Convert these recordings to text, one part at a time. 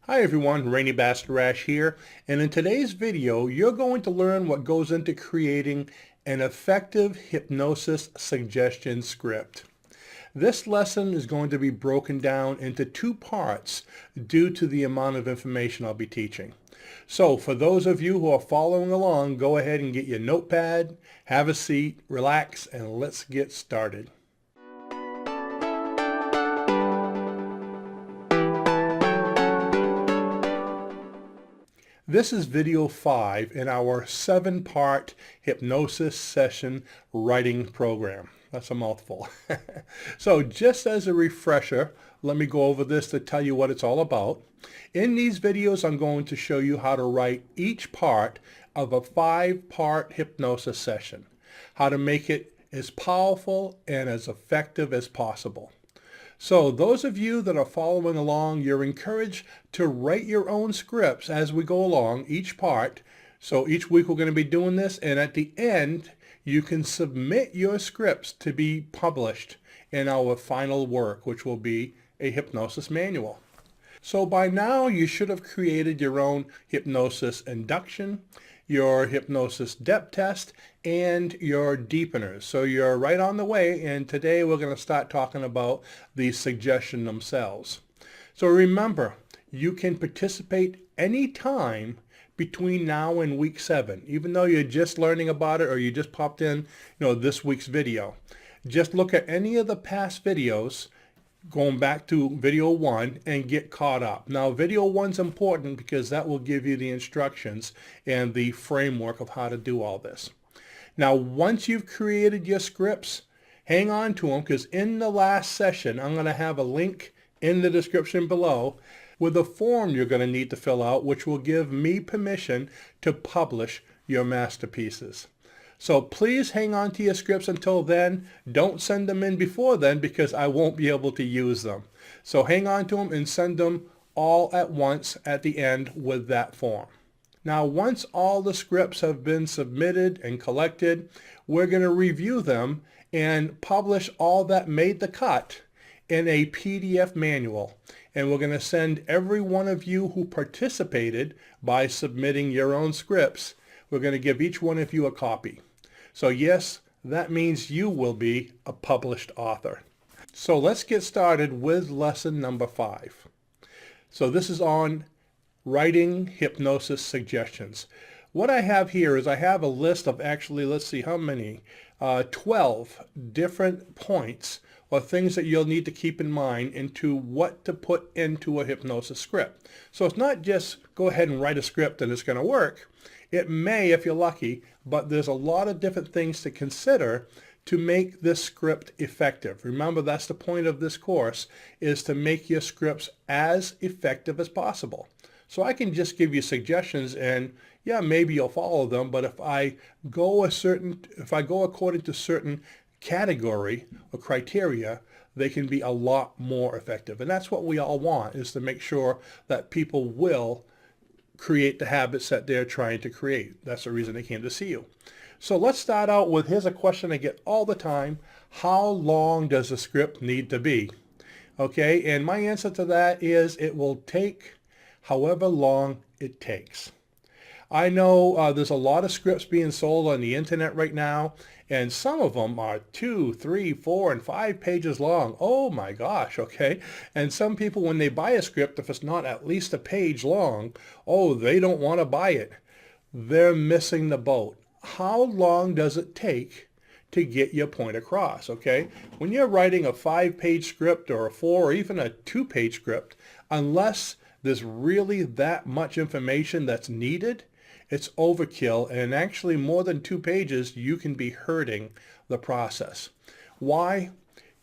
Hi everyone, Rene Bastarache here, and in today's video you're going to learn what goes into creating an effective hypnosis suggestion script. This lesson is going to be broken down into two parts due to the amount of information I'll be teaching. So for those of you who are following along, go ahead and get your notepad, have a seat, relax, and let's get started. This is video 5 in our 7-part hypnosis session writing program. That's a mouthful. So just as a refresher, let me go over this to tell you what it's all about. In these videos, I'm going to show you how to write each part of a 5-part hypnosis session, how to make it as powerful and as effective as possible. So those of you that are following along, you're encouraged to write your own scripts as we go along, each part. So each week we're going to be doing this, and at the end, you can submit your scripts to be published in our final work, which will be a hypnosis manual. So by now, you should have created your own hypnosis induction, your hypnosis depth test, and your deepeners. So you're right on the way, and today we're going to start talking about the suggestion themselves. So remember, you can participate anytime between now and week 7, even though you're just learning about it or you just popped in, this week's video. Just look at any of the past videos going back to video 1 and get caught up. Now video 1's important because that will give you the instructions and the framework of how to do all this. Now once you've created your scripts, hang on to them, because in the last session I'm going to have a link in the description below with a form you're going to need to fill out, which will give me permission to publish your masterpieces. So please hang on to your scripts until then. Don't send them in before then because I won't be able to use them. So hang on to them and send them all at once at the end with that form. Now once all the scripts have been submitted and collected, we're going to review them and publish all that made the cut in a PDF manual. And we're going to send every one of you who participated by submitting your own scripts, we're going to give each one of you a copy. So yes, that means you will be a published author. So let's get started with lesson number 5. So this is on writing hypnosis suggestions. What I have here is I have a list of actually, let's see how many, 12 different points or things that you'll need to keep in mind into what to put into a hypnosis script. So it's not just go ahead and write a script and it's going to work. It may if you're lucky, but there's a lot of different things to consider to make this script effective. Remember, that's the point of this course, is to make your scripts as effective as possible. So I can just give you suggestions and yeah, maybe you'll follow them, but if I go according to certain category or criteria, they can be a lot more effective. And that's what we all want, is to make sure that people will create the habits that they're trying to create. That's the reason they came to see you. So let's start out with, here's a question I get all the time. How long does a script need to be? Okay, and my answer to that is it will take however long it takes. I know there's a lot of scripts being sold on the internet right now, and some of them are 2, 3, 4, and 5 pages long. Oh my gosh, okay? And some people, when they buy a script, if it's not at least a page long, oh, they don't want to buy it. They're missing the boat. How long does it take to get your point across, okay? When you're writing a 5-page script or a 4 or even a 2-page script, unless there's really that much information that's needed, it's overkill, and actually more than 2 pages, you can be hurting the process. Why?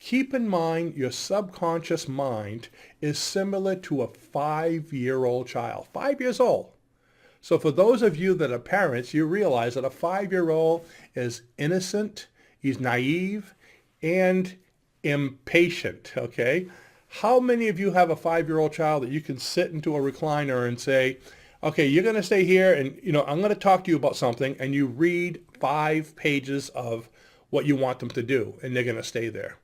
Keep in mind your subconscious mind is similar to a 5-year-old child. 5 years old. So for those of you that are parents, you realize that a 5-year-old is innocent, he's naive, and impatient, okay? How many of you have a 5-year-old child that you can sit into a recliner and say, okay, you're going to stay here and, I'm going to talk to you about something, and you read 5 pages of what you want them to do, and they're going to stay there.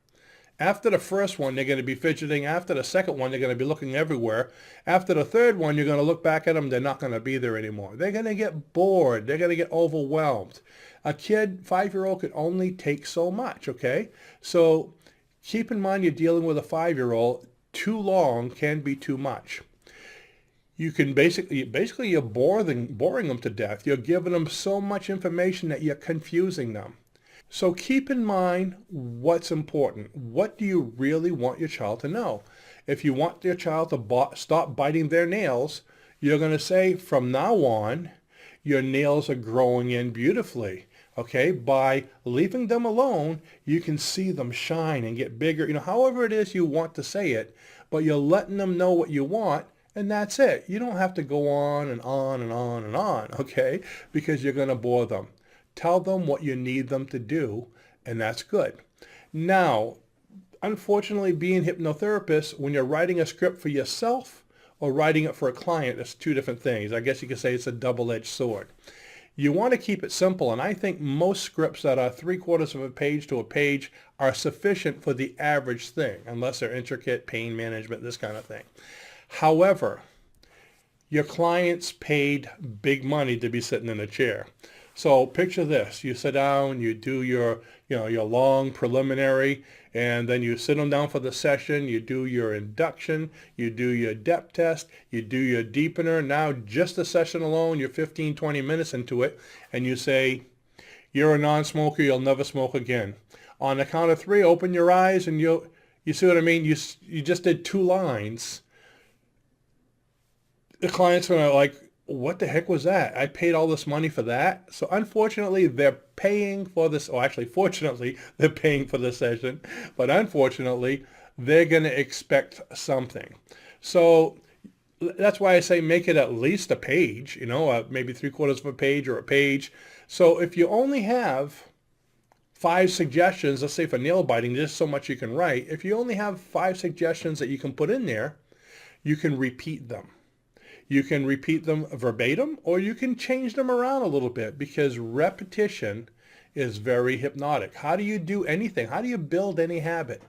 After the first one, they're going to be fidgeting. After the second one, they're going to be looking everywhere. After the third one, you're going to look back at them. They're not going to be there anymore. They're going to get bored. They're going to get overwhelmed. A kid, 5-year-old, can only take so much, okay? So keep in mind you're dealing with a 5-year-old. Too long can be too much. You can basically you're boring them to death. You're giving them so much information that you're confusing them. So keep in mind what's important. What do you really want your child to know? If you want your child to stop biting their nails, you're going to say, from now on, your nails are growing in beautifully. Okay, by leaving them alone, you can see them shine and get bigger. However it is you want to say it, but you're letting them know what you want. And that's it. You don't have to go on and on and on and on, okay? Because you're going to bore them. Tell them what you need them to do, and that's good. Now, unfortunately, being hypnotherapists, when you're writing a script for yourself or writing it for a client, it's two different things. I guess you could say it's a double-edged sword. You want to keep it simple, and I think most scripts that are 3/4 of a page to a page are sufficient for the average thing, unless they're intricate, pain management, this kind of thing. However, your clients paid big money to be sitting in a chair. So picture this. You sit down, you do your long preliminary, and then you sit them down for the session. You do your induction, you do your depth test, you do your deepener. Now just the session alone, you're 15, 20 minutes into it, and you say, you're a non-smoker, you'll never smoke again. On the count of 3, open your eyes, and you see what I mean? You just did 2 lines. The client's going to like, what the heck was that? I paid all this money for that? So unfortunately, they're paying for this. Or actually, fortunately, they're paying for the session. But unfortunately, they're going to expect something. So that's why I say make it at least a page, maybe 3/4 of a page or a page. So if you only have 5 suggestions, let's say for nail biting, there's so much you can write. If you only have 5 suggestions that you can put in there, you can repeat them. You can repeat them verbatim, or you can change them around a little bit, because repetition is very hypnotic. How do you do anything? How do you build any habit?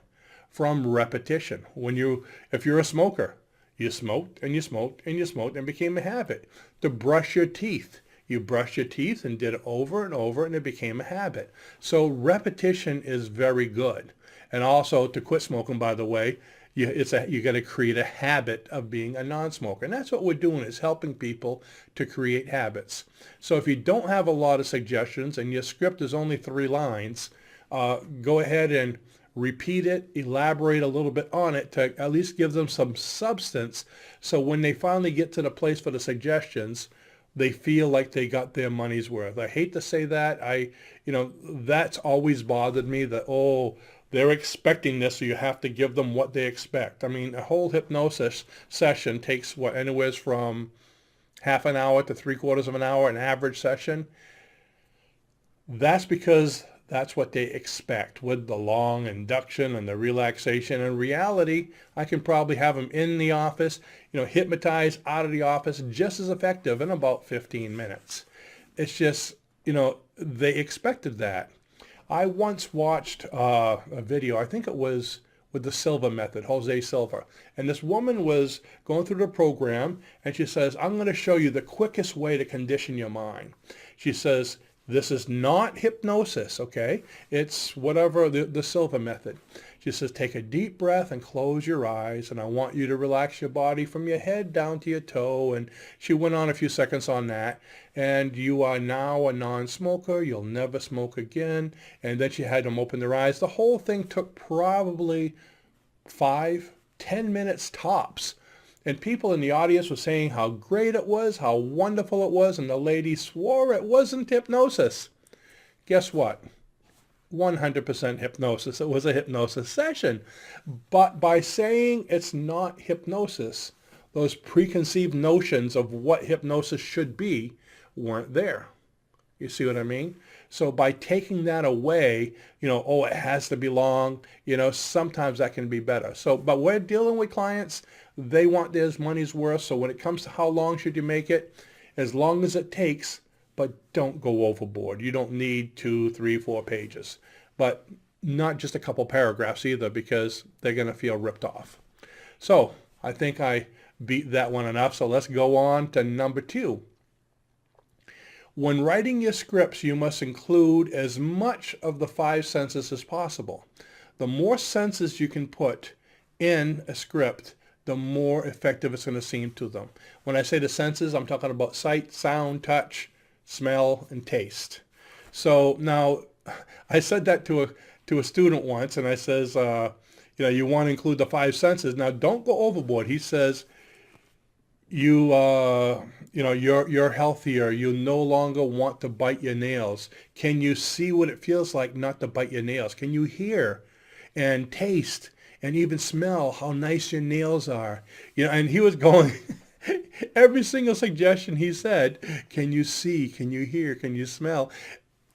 From repetition. If you're a smoker, you smoked and you smoked and you smoked and it became a habit. To brush your teeth, you brushed your teeth and did it over and over, and it became a habit. So repetition is very good. And also to quit smoking, by the way, you got to create a habit of being a non-smoker. And that's what we're doing, is helping people to create habits. So if you don't have a lot of suggestions and your script is only 3 lines, go ahead and repeat it, elaborate a little bit on it to at least give them some substance. So when they finally get to the place for the suggestions, they feel like they got their money's worth. I hate to say that. That's always bothered me, that, they're expecting this, so you have to give them what they expect. I mean, a whole hypnosis session takes anywhere from half an hour to 3/4 of an hour, an average session. That's because that's what they expect with the long induction and the relaxation. In reality, I can probably have them in the office, hypnotized out of the office, just as effective in about 15 minutes. It's just, they expected that. I once watched a video, I think it was with the Silva method, Jose Silva. And this woman was going through the program, and she says, I'm going to show you the quickest way to condition your mind. She says, this is not hypnosis, okay? It's whatever, the Silva method. She says, take a deep breath and close your eyes, and I want you to relax your body from your head down to your toe. And she went on a few seconds on that. And you are now a non-smoker. You'll never smoke again. And then she had them open their eyes. The whole thing took probably 5-10 minutes tops. And people in the audience were saying how great it was, how wonderful it was, and the lady swore it wasn't hypnosis. Guess what? 100% hypnosis. It was a hypnosis session. But by saying it's not hypnosis, those preconceived notions of what hypnosis should be weren't there. You see what I mean? So by taking that away, it has to be long, sometimes that can be better. But we're dealing with clients, they want their money's worth. So when it comes to how long should you make it, as long as it takes, but don't go overboard. You don't need 2, 3, 4 pages. But not just a couple paragraphs either, because they're going to feel ripped off. So I think I beat that one enough. So let's go on to number 2. When writing your scripts, you must include as much of the 5 senses as possible. The more senses you can put in a script, the more effective it's going to seem to them. When I say the senses, I'm talking about sight, sound, touch, smell, and taste. So now, I said that to a student once, and I says, you want to include the 5 senses. Now, don't go overboard. He says, you're healthier. You no longer want to bite your nails. Can you see what it feels like not to bite your nails? Can you hear and taste and even smell how nice your nails are? And he was going, every single suggestion he said, can you see, can you hear, can you smell?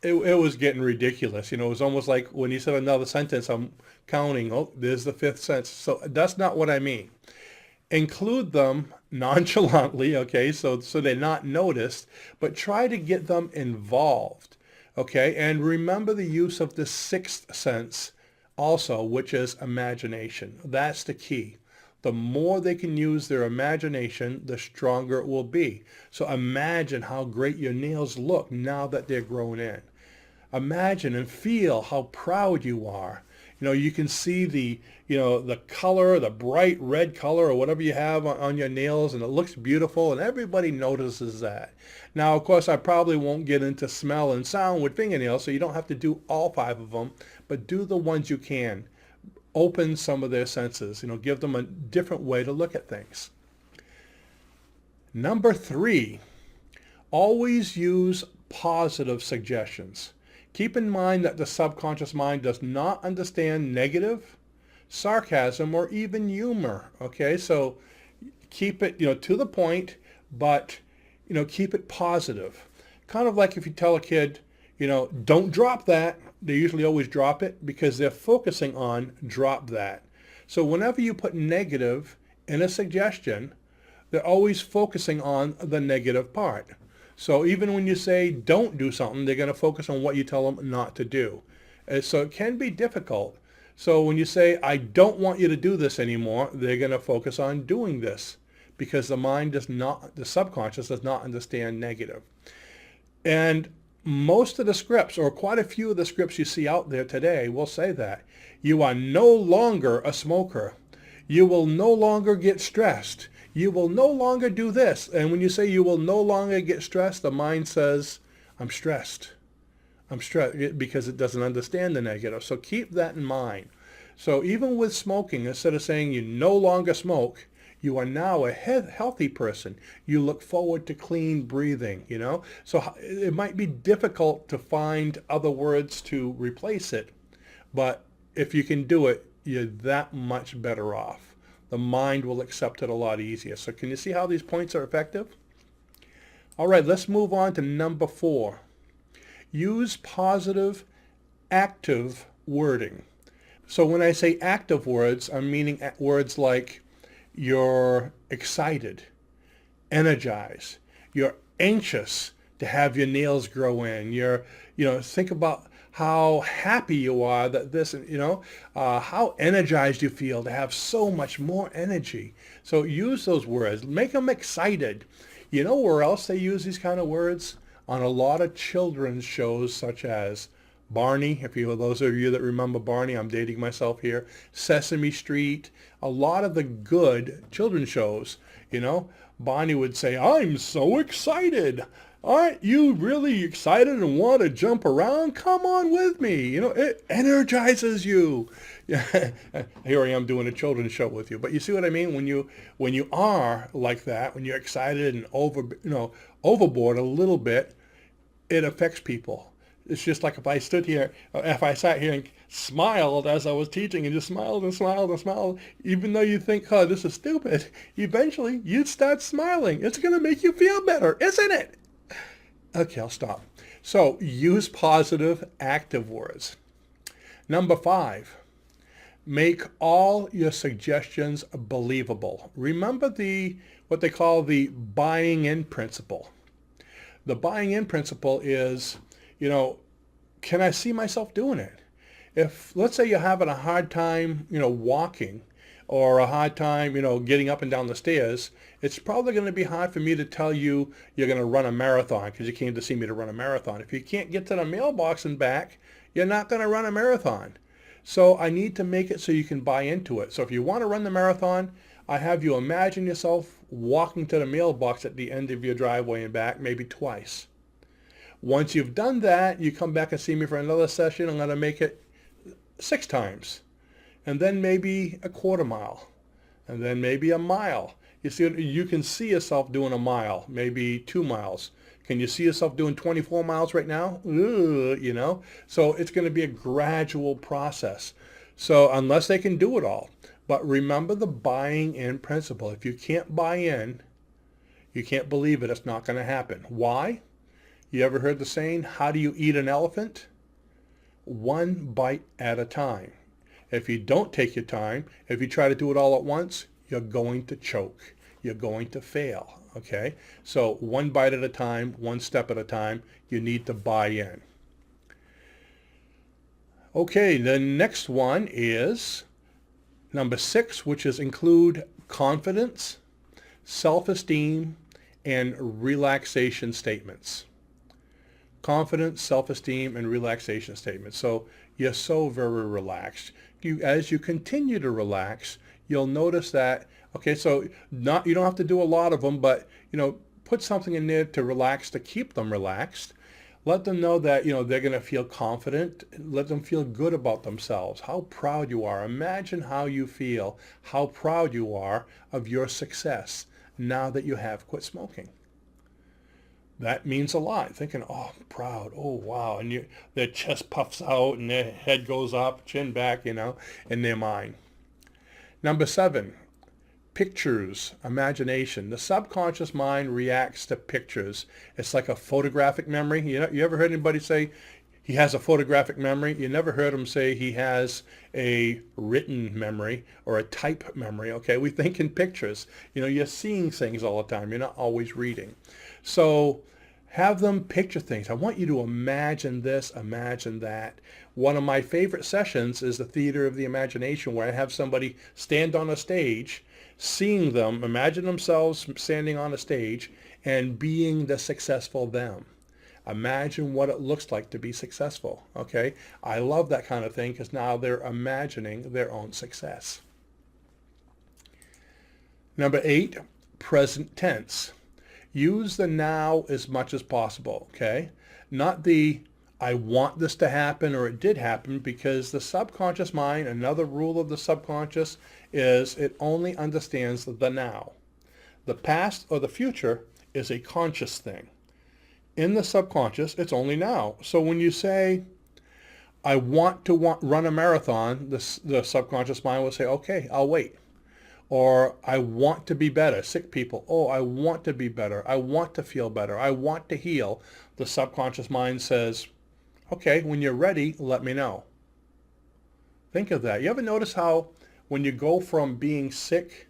It was getting ridiculous. It was almost like when he said another sentence, I'm counting, oh, there's the 5th sense. So that's not what I mean. Include them nonchalantly, okay, so they're not noticed, but try to get them involved, okay? And remember the use of the 6th sense also, which is imagination. That's the key. The more they can use their imagination, the stronger it will be. So imagine how great your nails look now that they're grown in. Imagine and feel how proud you are. You can see the color, the bright red color or whatever you have on your nails, and it looks beautiful, and everybody notices that. Now, of course, I probably won't get into smell and sound with fingernails, so you don't have to do all 5 of them, but do the ones you can. Open some of their senses, give them a different way to look at things. Number 3, always use positive suggestions. Keep in mind that the subconscious mind does not understand negative, sarcasm, or even humor, okay? So keep it, to the point, but, keep it positive. Kind of like if you tell a kid, don't drop that. They usually always drop it because they're focusing on drop that. So whenever you put negative in a suggestion, they're always focusing on the negative part. So even when you say don't do something, they're going to focus on what you tell them not to do. So it can be difficult. So when you say, I don't want you to do this anymore, they're going to focus on doing this because the subconscious does not understand negative. And most of the scripts, or quite a few of the scripts you see out there today, will say that. You are no longer a smoker. You will no longer get stressed. You will no longer do this. And when you say you will no longer get stressed, the mind says, I'm stressed. I'm stressed because it doesn't understand the negative. So keep that in mind. So even with smoking, instead of saying you no longer smoke, you are now a healthy person. You look forward to clean breathing, So it might be difficult to find other words to replace it. But if you can do it, you're that much better off. The mind will accept it a lot easier. So can you see how these points are effective? All right, let's move on to number 4. Use positive, active wording. So when I say active words, I'm meaning words like you're excited, energized, you're anxious to have your nails grow in. Think about how happy you are that this, how energized you feel to have so much more energy. So use those words. Make them excited. You know where else they use these kind of words? On a lot of children's shows such as Barney, those of you that remember Barney, I'm dating myself here, Sesame Street, a lot of the good children's shows, Barney would say, I'm so excited. Aren't you really excited and want to jump around? Come on with me. It energizes you. Here I am doing a children's show with you. But you see what I mean? When you are like that, when you're excited and overboard a little bit, it affects people. It's just like if I sat here and smiled as I was teaching and just smiled and smiled and smiled, even though you think, oh, this is stupid, eventually you'd start smiling. It's going to make you feel better, isn't it? Okay, I'll stop. So use positive, active words. Number 5, make all your suggestions believable. Remember what they call the buying in principle. The buying in principle is, can I see myself doing it? If, let's say you're having a hard time, walking, or a hard time, getting up and down the stairs, it's probably going to be hard for me to tell you you're going to run a marathon because you came to see me to run a marathon. If you can't get to the mailbox and back, you're not going to run a marathon. So I need to make it so you can buy into it. So if you want to run the marathon, I have you imagine yourself walking to the mailbox at the end of your driveway and back, maybe twice. Once you've done that, you come back and see me for another session. I'm going to make it 6 times. And then maybe a quarter mile. And then maybe a mile. You see, you can see yourself doing a mile, maybe 2 miles. Can you see yourself doing 24 miles right now? So it's going to be a gradual process. So unless they can do it all. But remember the buying in principle. If you can't buy in, you can't believe it. It's not going to happen. Why? You ever heard the saying, how do you eat an elephant? One bite at a time. If you don't take your time, if you try to do it all at once, you're going to choke. You're going to fail. Okay? So one bite at a time, one step at a time, you need to buy in. Okay, the next one is number 6, which is include confidence, self-esteem, and relaxation statements. Confidence, self-esteem, and relaxation statements. So you're so very relaxed. As you continue to relax, you'll notice that, okay, so you don't have to do a lot of them, but, put something in there to relax, to keep them relaxed. Let them know that, they're going to feel confident. Let them feel good about themselves, how proud you are. Imagine how you feel, how proud you are of your success now that you have quit smoking. That means a lot. Thinking, oh, I'm proud. Oh, wow. And their chest puffs out and their head goes up, chin back, in their mind. Number 7, pictures, imagination. The subconscious mind reacts to pictures. It's like a photographic memory. You ever heard anybody say he has a photographic memory? You never heard him say he has a written memory or a type memory. Okay, we think in pictures. You're seeing things all the time. You're not always reading. So have them picture things. I want you to imagine this, imagine that. One of my favorite sessions is the theater of the imagination, where I have somebody stand on a stage, seeing them, imagine themselves standing on a stage and being the successful them. Imagine what it looks like to be successful, okay? I love that kind of thing because now they're imagining their own success. Number 8, present tense. Use the now as much as possible, okay? Not the I want this to happen or it did happen, because the subconscious mind, another rule of the subconscious is it only understands the now. The past or the future is a conscious thing. In the subconscious, it's only now. So when you say, I want to run a marathon, the subconscious mind will say, okay, I'll wait. Or I want to be better. Sick people, oh, I want to be better. I want to feel better. I want to heal. The subconscious mind says, okay, when you're ready, let me know. Think of that. You ever notice how when you go from being sick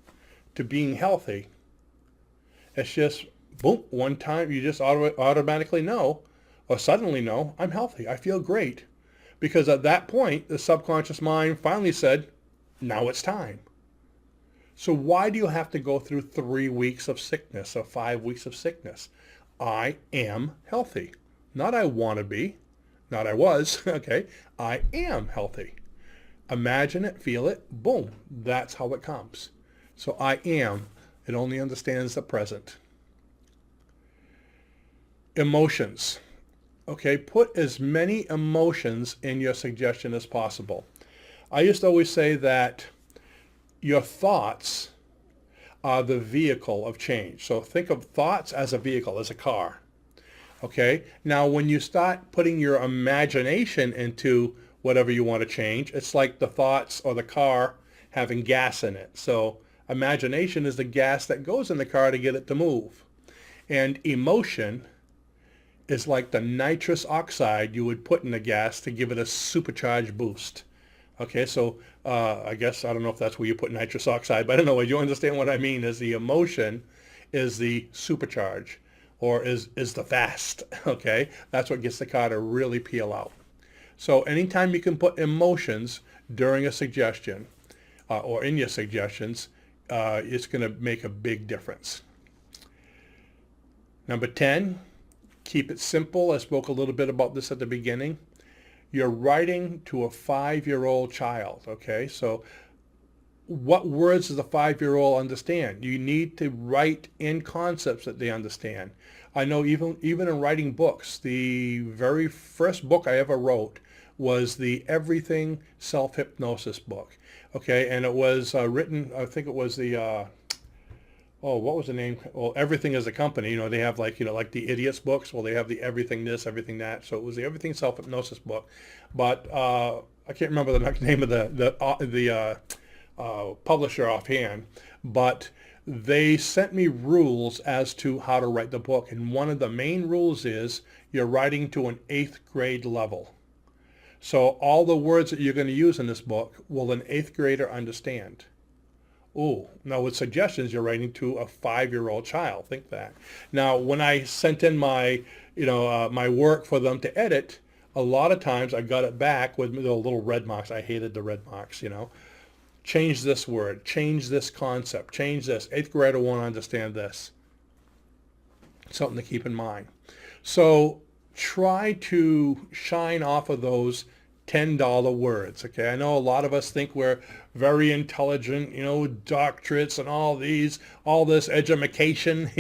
to being healthy, it's just, boom, one time you just automatically know, or suddenly know, I'm healthy. I feel great. Because at that point, the subconscious mind finally said, now it's time. So why do you have to go through 3 weeks of sickness or 5 weeks of sickness? I am healthy. Not I want to be. Not I was. Okay. I am healthy. Imagine it, feel it, boom. That's how it comes. So I am. It only understands the present. Emotions. Okay. Put as many emotions in your suggestion as possible. I used to always say that your thoughts are the vehicle of change. So think of thoughts as a vehicle, as a car. Okay? Now, when you start putting your imagination into whatever you want to change, it's like the thoughts or the car having gas in it. So imagination is the gas that goes in the car to get it to move. And emotion is like the nitrous oxide you would put in the gas to give it a supercharged boost. Okay, so I guess, I don't know if that's where you put nitrous oxide, but I don't know, you understand what I mean, is the emotion is the supercharge, or is the fast, okay? That's what gets the car to really peel out. So anytime you can put emotions during a suggestion or in your suggestions, it's going to make a big difference. Number 10, keep it simple. I spoke a little bit about this at the beginning. You're writing to a 5-year-old child, okay? So what words does a 5-year-old understand? You need to write in concepts that they understand. I know even in writing books, the very first book I ever wrote was the Everything Self-Hypnosis book, okay? And it was written, I think it was the, what was the name? Well, Everything is a company. You know, they have like, like the Idiots books. Well, they have the Everything this, Everything that. So it was the Everything Self-Hypnosis book. But I can't remember the name of the publisher offhand. But they sent me rules as to how to write the book. And one of the main rules is you're writing to an 8th grade level. So all the words that you're going to use in this book will an 8th grader understand. Oh, now with suggestions, you're writing to a 5-year-old child. Think that. Now, when I sent in my, my work for them to edit, a lot of times I got it back with the little red marks. I hated the red marks, Change this word, change this concept, change this. 8th grader won't understand this. Something to keep in mind. So try to shine off of those $10 words, okay? I know a lot of us think we're very intelligent, doctorates and all this education,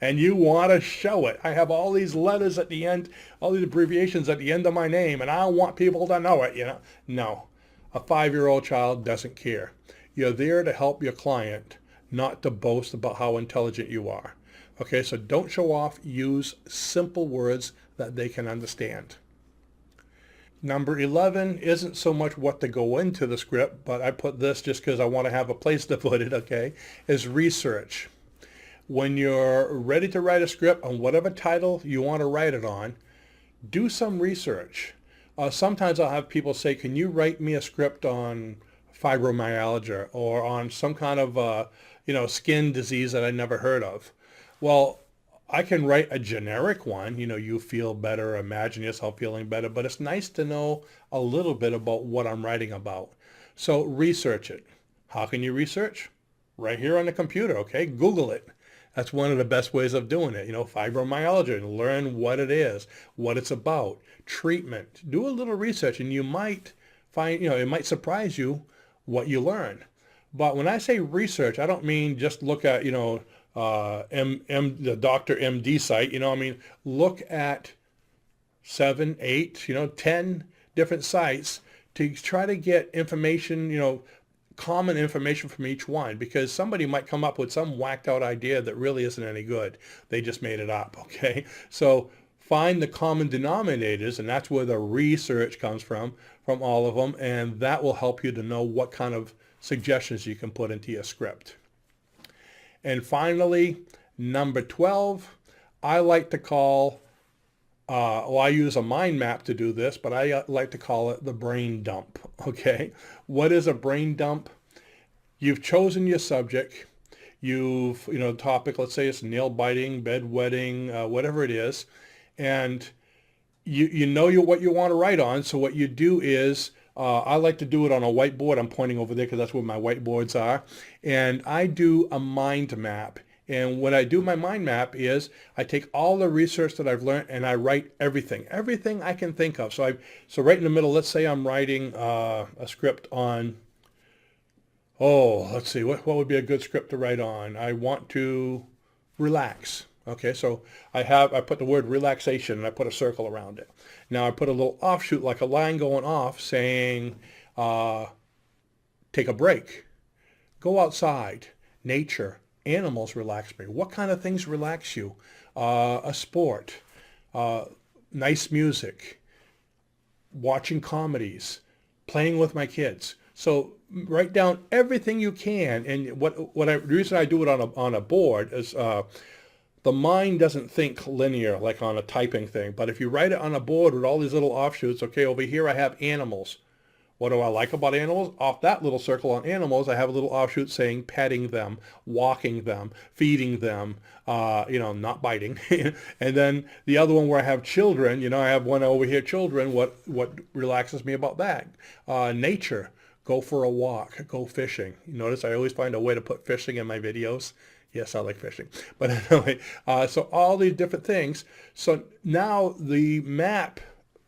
and you want to show it. I have all these letters at the end, all these abbreviations at the end of my name, and I want people to know it, No, a 5-year-old child doesn't care. You're there to help your client, not to boast about how intelligent you are. Okay, so don't show off. Use simple words that they can understand. Number 11 isn't so much what to go into the script, but I put this just because I want to have a place to put it, okay, is research. When you're ready to write a script on whatever title you want to write it on, do some research. Sometimes I'll have people say, can you write me a script on fibromyalgia or on some kind of, skin disease that I never heard of? Well, I can write a generic one, you feel better, imagine yourself feeling better, but it's nice to know a little bit about what I'm writing about. So research it. How can you research? Right here on the computer, okay? Google it. That's one of the best ways of doing it. Fibromyalgia, and learn what it is, what it's about, treatment. Do a little research and you might find, it might surprise you what you learn. But when I say research, I don't mean just look at, the Dr. MD site, look at 7, 8, 10 different sites to try to get information, common information from each one, because somebody might come up with some whacked out idea that really isn't any good. They just made it up, okay? So find the common denominators, and that's where the research comes from all of them, and that will help you to know what kind of suggestions you can put into your script. And finally, number 12, I like to call, I use a mind map to do this, but I like to call it the brain dump, okay? What is a brain dump? You've chosen your subject. You've, topic, let's say it's nail biting, bedwetting, whatever it is, and you know what you want to write on, so what you do is, I like to do it on a whiteboard. I'm pointing over there because that's where my whiteboards are. And I do a mind map. And when I do my mind map is I take all the research that I've learned and I write everything I can think of. So right in the middle, let's say I'm writing a script on, let's see, what would be a good script to write on? I want to relax. Okay, so I put the word relaxation and I put a circle around it. Now I put a little offshoot, like a line going off saying, take a break, go outside, nature, animals relax me. What kind of things relax you? A sport, nice music, watching comedies, playing with my kids. So write down everything you can. And the reason I do it on a board is, the mind doesn't think linear like on a typing thing, but if you write it on a board with all these little offshoots, okay, over here I have animals. What do I like about animals? Off that little circle on animals, I have a little offshoot saying petting them, walking them, feeding them, not biting. And then the other one where I have children, I have one over here, children. What relaxes me about that? Nature. Go for a walk. Go fishing. You notice I always find a way to put fishing in my videos. Yes, I like fishing. But anyway, so all these different things. So now the map,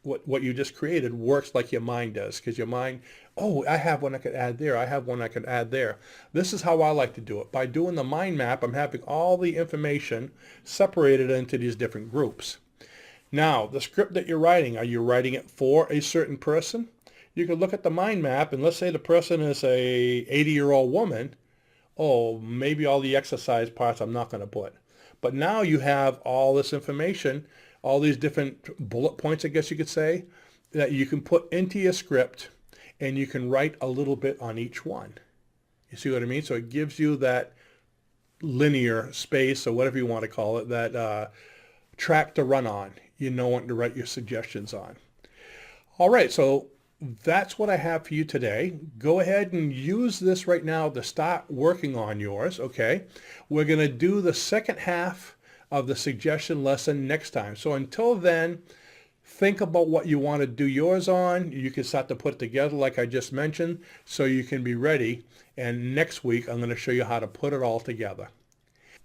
what you just created, works like your mind does, because your mind, oh, I have one I could add there. I have one I could add there. This is how I like to do it. By doing the mind map, I'm having all the information separated into these different groups. Now, the script that you're writing, are you writing it for a certain person? You can look at the mind map, and let's say the person is a 80-year-old woman. Oh, maybe all the exercise parts I'm not going to put. But now you have all this information, all these different bullet points, I guess you could say, that you can put into your script, and you can write a little bit on each one. You see what I mean? So it gives you that linear space, or whatever you want to call it, that track to run on. You know what to write your suggestions on. All right, so that's what I have for you today. Go ahead and use this right now to start working on yours, okay? We're going to do the second half of the suggestion lesson next time. So until then, think about what you want to do yours on. You can start to put it together like I just mentioned, so you can be ready. And next week, I'm going to show you how to put it all together.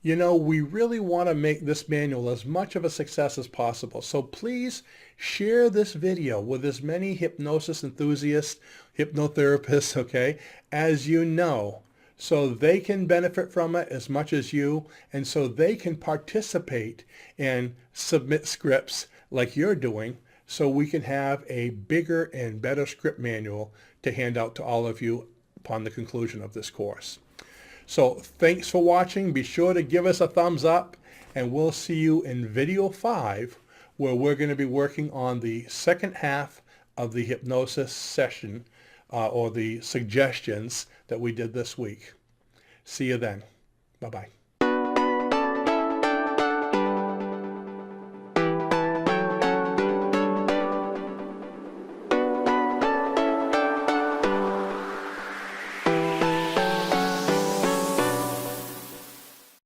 We really want to make this manual as much of a success as possible. So please share this video with as many hypnosis enthusiasts, hypnotherapists, okay, as you know, so they can benefit from it as much as you, and so they can participate and submit scripts like you're doing, so we can have a bigger and better script manual to hand out to all of you upon the conclusion of this course. So thanks for watching. Be sure to give us a thumbs up, and we'll see you in video 5, where we're going to be working on the second half of the hypnosis session, or the suggestions that we did this week. See you then. Bye-bye.